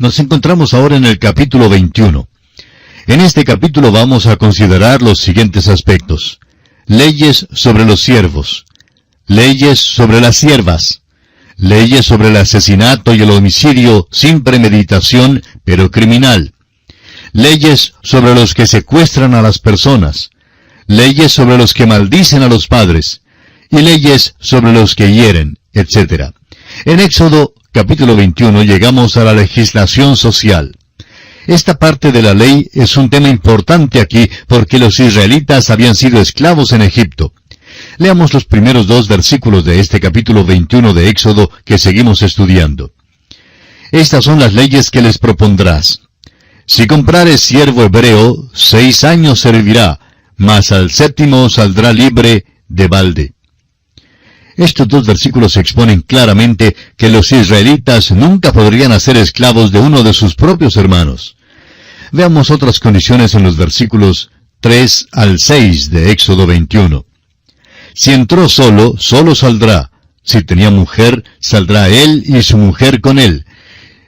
Nos encontramos ahora en el capítulo 21. En este capítulo vamos a considerar los siguientes aspectos. Leyes sobre los siervos. Leyes sobre las siervas. Leyes sobre el asesinato y el homicidio sin premeditación, pero criminal. Leyes sobre los que secuestran a las personas. Leyes sobre los que maldicen a los padres. Y leyes sobre los que hieren, etc. En Éxodo capítulo 21 llegamos a la legislación social. Esta parte de la ley es un tema importante aquí porque los israelitas habían sido esclavos en Egipto. Leamos los primeros 2 versículos de este capítulo 21 de Éxodo que seguimos estudiando. Estas son las leyes que les propondrás. Si comprares siervo hebreo, 6 años servirá, mas al 7º saldrá libre de balde. Estos 2 versículos exponen claramente que los israelitas nunca podrían hacer esclavos de uno de sus propios hermanos. Veamos otras condiciones en los versículos 3 al 6 de Éxodo 21. Si entró solo, solo saldrá. Si tenía mujer, saldrá él y su mujer con él.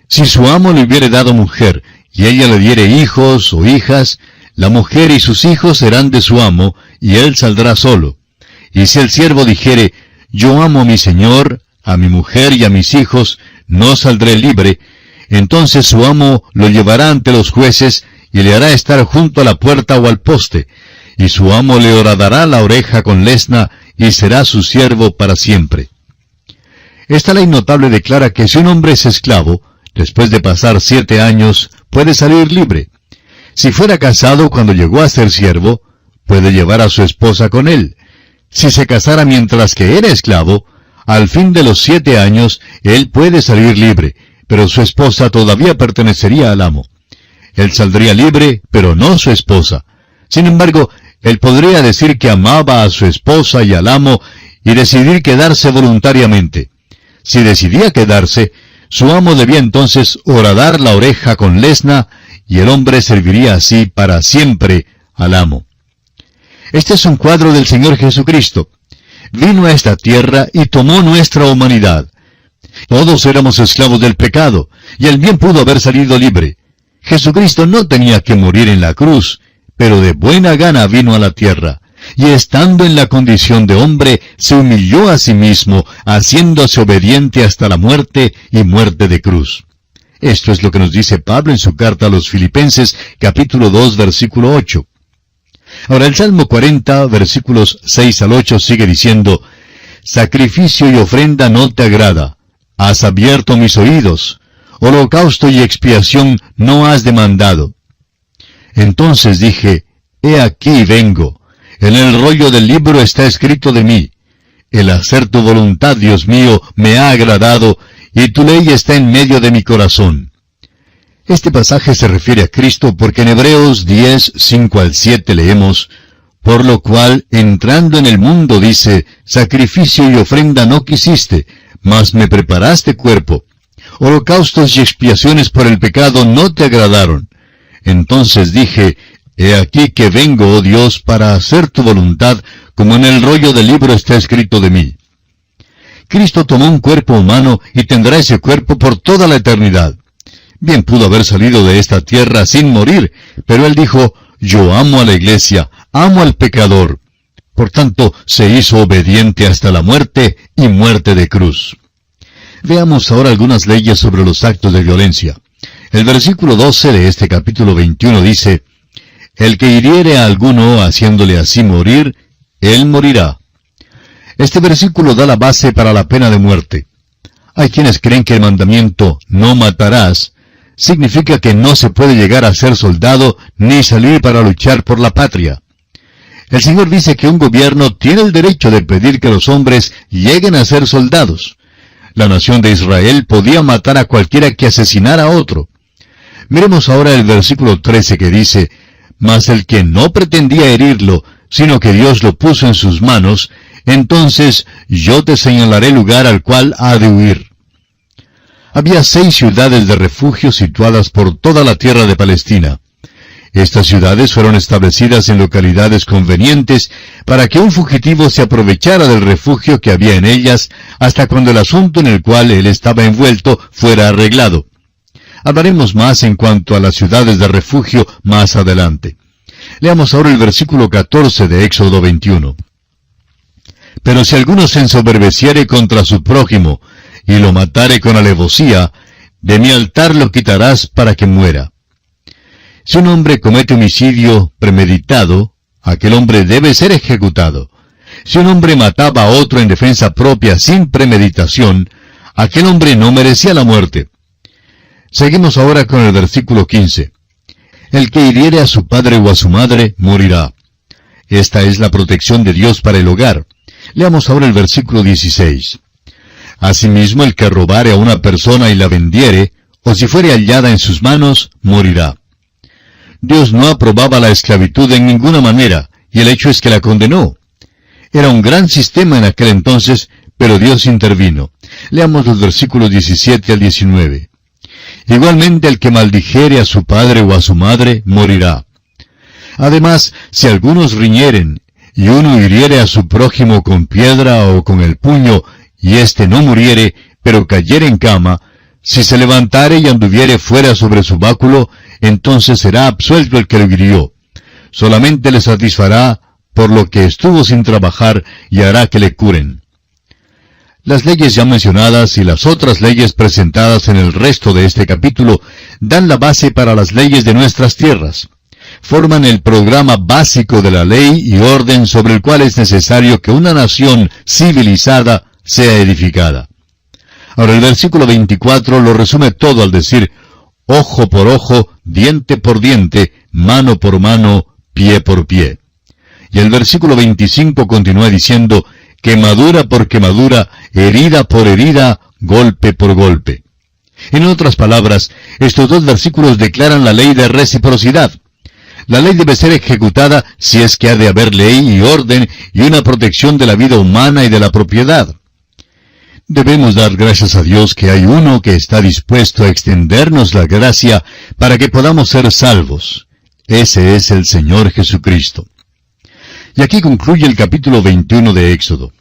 Si su amo le hubiere dado mujer, y ella le diere hijos o hijas, la mujer y sus hijos serán de su amo, y él saldrá solo. Y si el siervo dijere, yo amo a mi señor, a mi mujer y a mis hijos, no saldré libre, entonces su amo lo llevará ante los jueces y le hará estar junto a la puerta o al poste, y su amo le horadará la oreja con lesna y será su siervo para siempre. Esta ley notable declara que si un hombre es esclavo, después de pasar 7 años, puede salir libre. Si fuera casado cuando llegó a ser siervo, puede llevar a su esposa con él. Si se casara mientras que era esclavo, al fin de los 7 años, él puede salir libre, pero su esposa todavía pertenecería al amo. Él saldría libre, pero no su esposa. Sin embargo, él podría decir que amaba a su esposa y al amo y decidir quedarse voluntariamente. Si decidía quedarse, su amo debía entonces horadar la oreja con lesna y el hombre serviría así para siempre al amo. Este es un cuadro del Señor Jesucristo. Vino a esta tierra y tomó nuestra humanidad. Todos éramos esclavos del pecado, y Él bien pudo haber salido libre. Jesucristo no tenía que morir en la cruz, pero de buena gana vino a la tierra, y estando en la condición de hombre, se humilló a sí mismo, haciéndose obediente hasta la muerte y muerte de cruz. Esto es lo que nos dice Pablo en su carta a los Filipenses, capítulo 2, versículo 8. Ahora el Salmo 40, versículos 6 al 8 sigue diciendo, sacrificio y ofrenda no te agrada, has abierto mis oídos, holocausto y expiación no has demandado. Entonces dije, he aquí vengo, en el rollo del libro está escrito de mí, el hacer tu voluntad, Dios mío, me ha agradado, y tu ley está en medio de mi corazón. Este pasaje se refiere a Cristo porque en Hebreos 10, 5 al 7 leemos, por lo cual, entrando en el mundo, dice, sacrificio y ofrenda no quisiste, mas me preparaste cuerpo. Holocaustos y expiaciones por el pecado no te agradaron. Entonces dije, he aquí que vengo, oh Dios, para hacer tu voluntad, como en el rollo del libro está escrito de mí. Cristo tomó un cuerpo humano y tendrá ese cuerpo por toda la eternidad. Bien pudo haber salido de esta tierra sin morir, pero Él dijo, yo amo a la iglesia, amo al pecador. Por tanto, se hizo obediente hasta la muerte y muerte de cruz. Veamos ahora algunas leyes sobre los actos de violencia. El versículo 12 de este capítulo 21 dice, el que hiriere a alguno haciéndole así morir, él morirá. Este versículo da la base para la pena de muerte. Hay quienes creen que el mandamiento, no matarás, significa que no se puede llegar a ser soldado ni salir para luchar por la patria. El Señor dice que un gobierno tiene el derecho de pedir que los hombres lleguen a ser soldados. La nación de Israel podía matar a cualquiera que asesinara a otro. Miremos ahora el versículo 13 que dice, mas el que no pretendía herirlo, sino que Dios lo puso en sus manos, entonces yo te señalaré el lugar al cual ha de huir. Había 6 ciudades de refugio situadas por toda la tierra de Palestina. Estas ciudades fueron establecidas en localidades convenientes para que un fugitivo se aprovechara del refugio que había en ellas hasta cuando el asunto en el cual él estaba envuelto fuera arreglado. Hablaremos más en cuanto a las ciudades de refugio más adelante. Leamos ahora el versículo 14 de Éxodo 21. Pero si alguno se ensoberbeciere contra su prójimo, y lo matare con alevosía, de mi altar lo quitarás para que muera. Si un hombre comete homicidio premeditado, aquel hombre debe ser ejecutado. Si un hombre mataba a otro en defensa propia sin premeditación, aquel hombre no merecía la muerte. Seguimos ahora con el versículo 15. El que hiriere a su padre o a su madre, morirá. Esta es la protección de Dios para el hogar. Leamos ahora el versículo 16. Asimismo, el que robare a una persona y la vendiere, o si fuere hallada en sus manos, morirá. Dios no aprobaba la esclavitud en ninguna manera, y el hecho es que la condenó. Era un gran sistema en aquel entonces, pero Dios intervino. Leamos los versículos 17 al 19. Igualmente el que maldijere a su padre o a su madre, morirá. Además, si algunos riñeren, y uno hiriere a su prójimo con piedra o con el puño, y éste no muriere, pero cayere en cama, si se levantare y anduviere fuera sobre su báculo, entonces será absuelto el que lo hirió. Solamente le satisfará por lo que estuvo sin trabajar y hará que le curen. Las leyes ya mencionadas y las otras leyes presentadas en el resto de este capítulo dan la base para las leyes de nuestras tierras. Forman el programa básico de la ley y orden sobre el cual es necesario que una nación civilizada sea edificada. Ahora el versículo 24 lo resume todo al decir, ojo por ojo, diente por diente, mano por mano, pie por pie. Y el versículo 25 continúa diciendo, quemadura por quemadura, herida por herida, golpe por golpe. En otras palabras, estos dos versículos declaran la ley de reciprocidad. La ley debe ser ejecutada si es que ha de haber ley y orden y una protección de la vida humana y de la propiedad. Debemos dar gracias a Dios que hay uno que está dispuesto a extendernos la gracia para que podamos ser salvos. Ese es el Señor Jesucristo. Y aquí concluye el capítulo 21 de Éxodo.